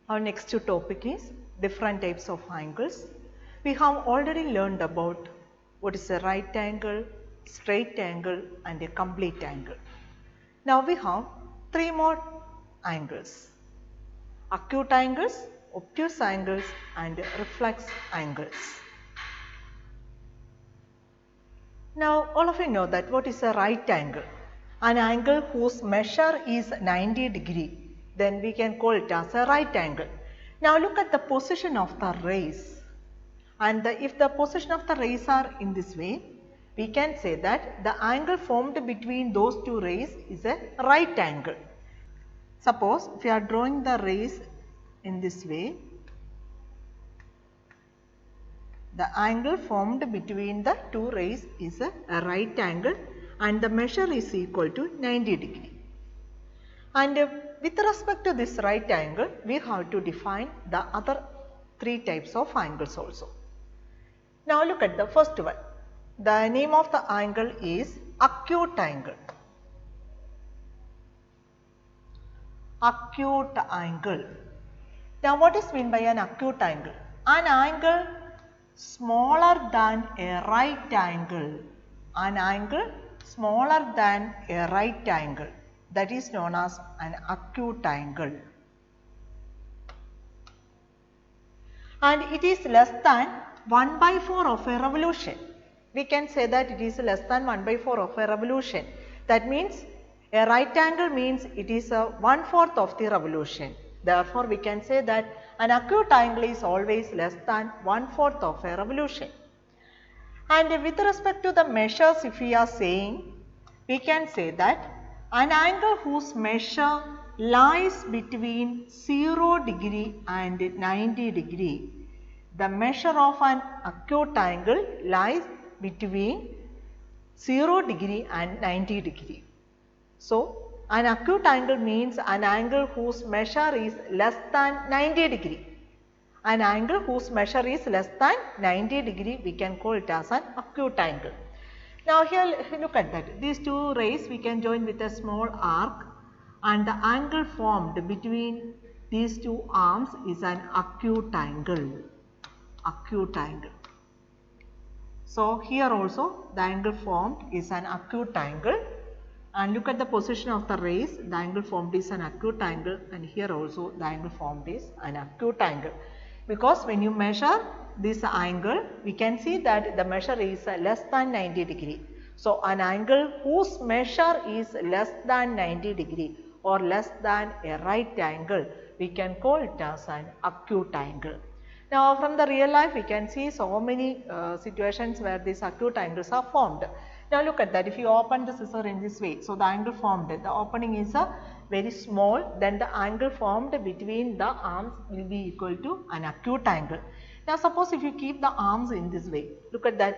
Our next topic is different types of angles. We have already learned about what is a right angle, straight angle and a complete angle. Now we have three more angles: acute angles, obtuse angles and reflex angles. Now all of you know that what is a right angle? An angle whose measure is 90 degree. Then we can call it as a right angle. Now look at the position of the rays, and if the position of the rays are in this way, we can say that the angle formed between those two rays is a right angle. Suppose if you are drawing the rays in this way, the angle formed between the two rays is a right angle and the measure is equal to 90 degree. And with respect to this right angle, we have to define the other three types of angles also. Now look at the first one. The name of the angle is acute angle. Acute angle. Now what is meant by an acute angle? An angle smaller than a right angle. An angle smaller than a right angle. That is known as an acute angle. And it is less than 1/4 of a revolution. We can say that it is less than 1/4 of a revolution. That means a right angle means it is a 1/4 of the revolution. Therefore, we can say that an acute angle is always less than 1/4 of a revolution. And with respect to the measures, if we are saying, we can say that an angle whose measure lies between 0 degree and 90 degree. The measure of an acute angle lies between 0 degree and 90 degree. So, an acute angle means an angle whose measure is less than 90 degree. An angle whose measure is less than 90 degree, we can call it as an acute angle. Now here look at that. These two rays we can join with a small arc, and the angle formed between these two arms is an acute angle. Acute angle. So here also the angle formed is an acute angle, and look at the position of the rays, the angle formed is an acute angle, and here also the angle formed is an acute angle. Because when you measure this angle, we can see that the measure is less than 90 degree. So an angle whose measure is less than 90 degree or less than a right angle, we can call it as an acute angle. Now from the real life, we can see so many situations where these acute angles are formed. Now look at that. If you open the scissor in this way, so the angle formed, the opening is very small, then the angle formed between the arms will be equal to an acute angle. Now suppose if you keep the arms in this way, look at that,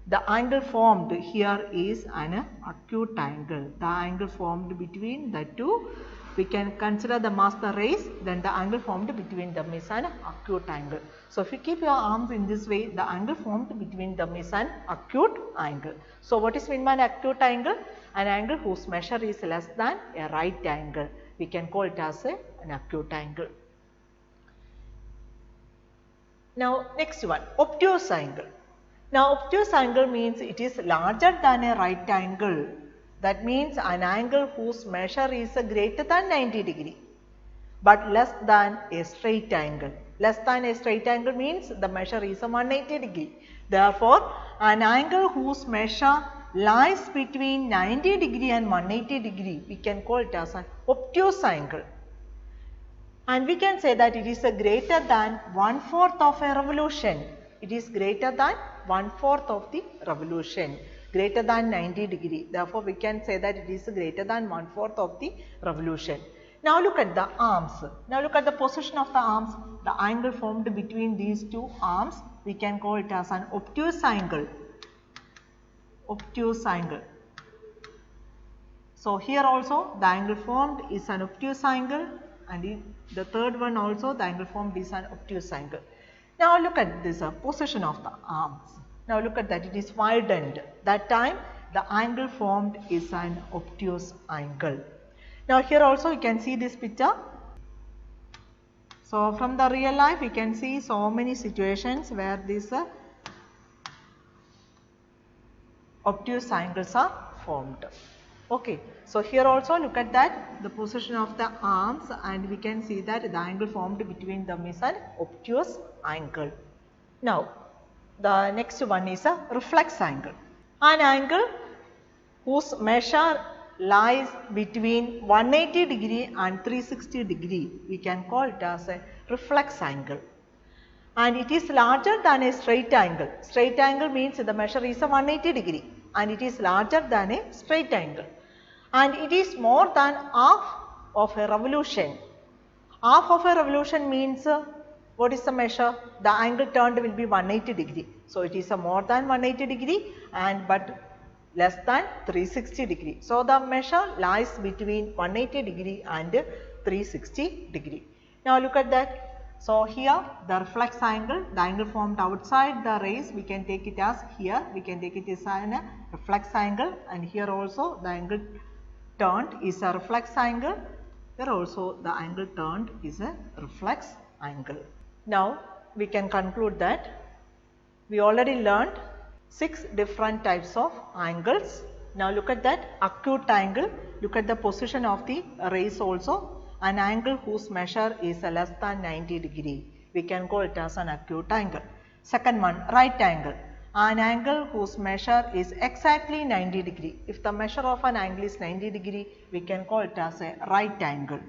the angle formed here is an acute angle. The angle formed between the two, we can consider the master rays, then the angle formed between them is an acute angle. So if you keep your arms in this way, the angle formed between them is an acute angle. So what is meant by an acute angle? An angle whose measure is less than a right angle. We can call it as an acute angle. Now next one, obtuse angle. Now obtuse angle means it is larger than a right angle. That means an angle whose measure is greater than 90 degree but less than a straight angle. Less than a straight angle means the measure is 180 degree. Therefore, an angle whose measure lies between 90 degree and 180 degree, we can call it as an obtuse angle. And we can say that it is greater than 1/4 of a revolution. It is greater than 1/4 of the revolution, greater than 90 degree. Therefore, we can say that it is greater than 1/4 of the revolution. Now look at the arms. Now look at the position of the arms. The angle formed between these two arms, we can call it as an obtuse angle. Obtuse angle. So here also the angle formed is an obtuse angle, and in the third one also the angle formed is an obtuse angle. Now look at this position of the arms. Now look at that, it is widened. That time the angle formed is an obtuse angle. Now here also you can see this picture. So from the real life we can see so many situations where these obtuse angles are formed. Okay, so here also look at that, the position of the arms, and we can see that the angle formed between them is an obtuse angle. Now the next one is a reflex angle. An angle whose measure lies between 180 degree and 360 degree, we can call it as a reflex angle. And it is larger than a straight angle. Straight angle means the measure is a 180 degree and it is larger than a straight angle. And it is more than half of a revolution. Half of a revolution means what is the measure? The angle turned will be 180 degree. So it is a more than 180 degree but less than 360 degree. So the measure lies between 180 degree and 360 degree. Now look at that. So here the reflex angle, the angle formed outside the rays, we can take it as here, we can take it as a reflex angle, and here also the angle turned is a reflex angle. Here also the angle turned is a reflex angle. Now we can conclude that we already learned 6 different types of angles. Now look at that acute angle, look at the position of the rays also. An angle whose measure is less than 90 degree, we can call it as an acute angle. Second one, right angle, an angle whose measure is exactly 90 degree. If the measure of an angle is 90 degree, we can call it as a right angle.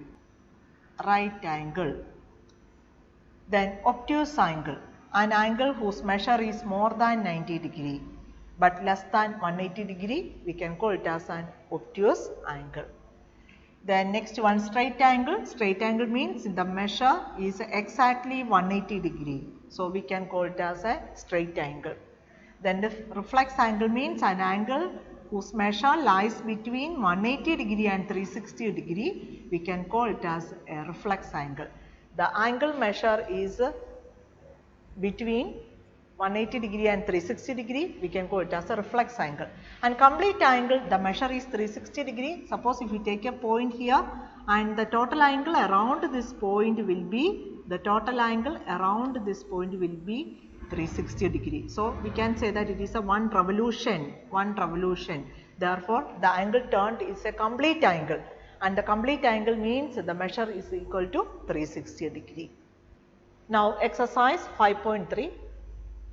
Right angle. Then obtuse angle, an angle whose measure is more than 90 degree but less than 180 degree, we can call it as an obtuse angle. Then next one, straight angle. Straight angle means the measure is exactly 180 degree. So we can call it as a straight angle. Then the reflex angle means an angle whose measure lies between 180 degree and 360 degree. We can call it as a reflex angle. The angle measure is between 180 degree and 360 degree, we can call it as a reflex angle. And complete angle, the measure is 360 degree. Suppose if we take a point here and the total angle around this point will be, 360 degree. So we can say that it is a one revolution. Therefore the angle turned is a complete angle, and the complete angle means the measure is equal to 360 degree. Now exercise 5.3.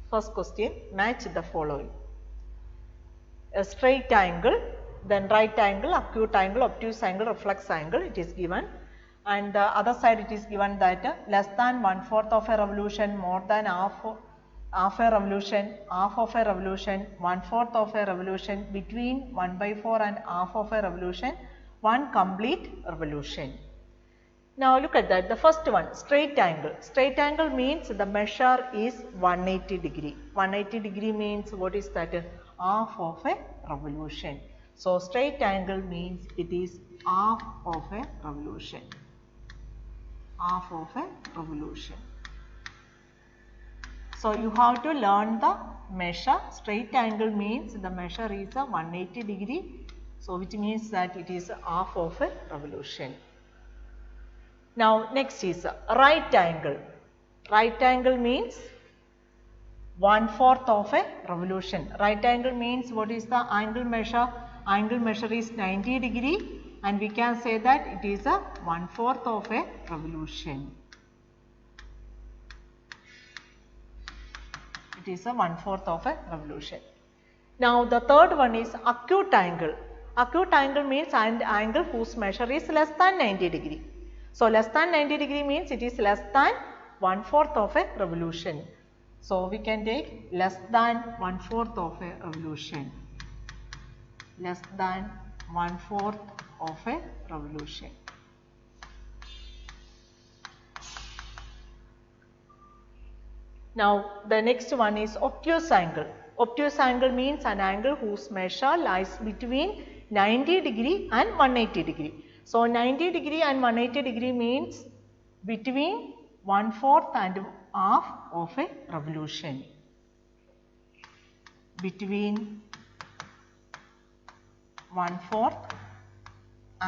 First question, match the following. A straight angle, then right angle, acute angle, obtuse angle, reflex angle, it is given. And the other side it is given that less than 1/4 of a revolution, more than half a revolution, half of a revolution, 1/4 of a revolution, between 1/4 and half of a revolution, one complete revolution. Now look at that, the first one, straight angle. Straight angle means the measure is 180 degree. 180 degree means what is that? Half of a revolution. So straight angle means it is half of a revolution. Half of a revolution. So you have to learn the measure. Straight angle means the measure is a 180 degree. So which means that it is half of a revolution. Now next is right angle. Right angle means 1/4 of a revolution. Right angle means what is the angle measure? Angle measure is 90 degree and we can say that it is a 1/4 of a revolution. It is a 1/4 of a revolution. Now the third one is acute angle. Acute angle means an angle whose measure is less than 90 degree. So less than 90 degree means it is less than 1/4 of a revolution. So we can take less than 1/4 of a revolution. Less than 1/4 of a revolution. Now the next one is obtuse angle. Obtuse angle means an angle whose measure lies between 90 degree and 180 degree. So 90 degree and 180 degree means between 1/4 and half of a revolution. Between 1/4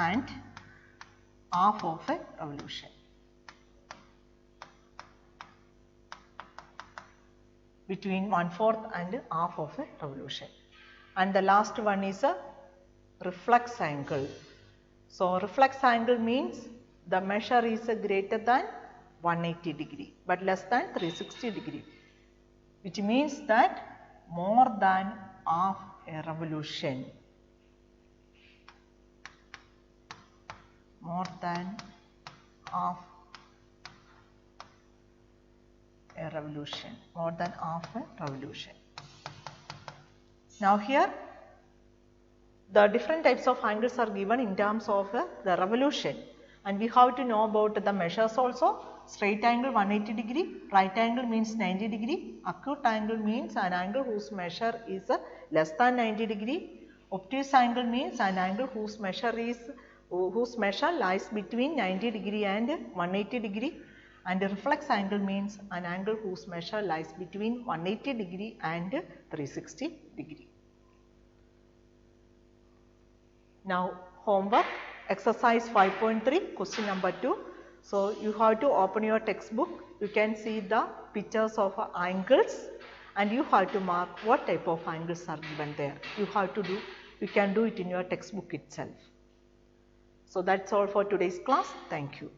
and half of a revolution. between 1/4 and half of a revolution. And the last one is a reflex angle. So reflex angle means the measure is greater than 180 degree but less than 360 degree, which means that more than half a revolution. More than half a revolution. More than half a revolution. Now here the different types of angles are given in terms of the revolution, and we have to know about the measures also. Straight angle 180 degree, right angle means 90 degree, acute angle means an angle whose measure is less than 90 degree, obtuse angle means an angle whose measure lies between 90 degree and 180 degree, and reflex angle means an angle whose measure lies between 180 degree and 360 degree. Now homework, exercise 5.3, question number 2. So you have to open your textbook, you can see the pictures of angles and you have to mark what type of angles are given there. You can do it in your textbook itself. So that's all for today's class. Thank you.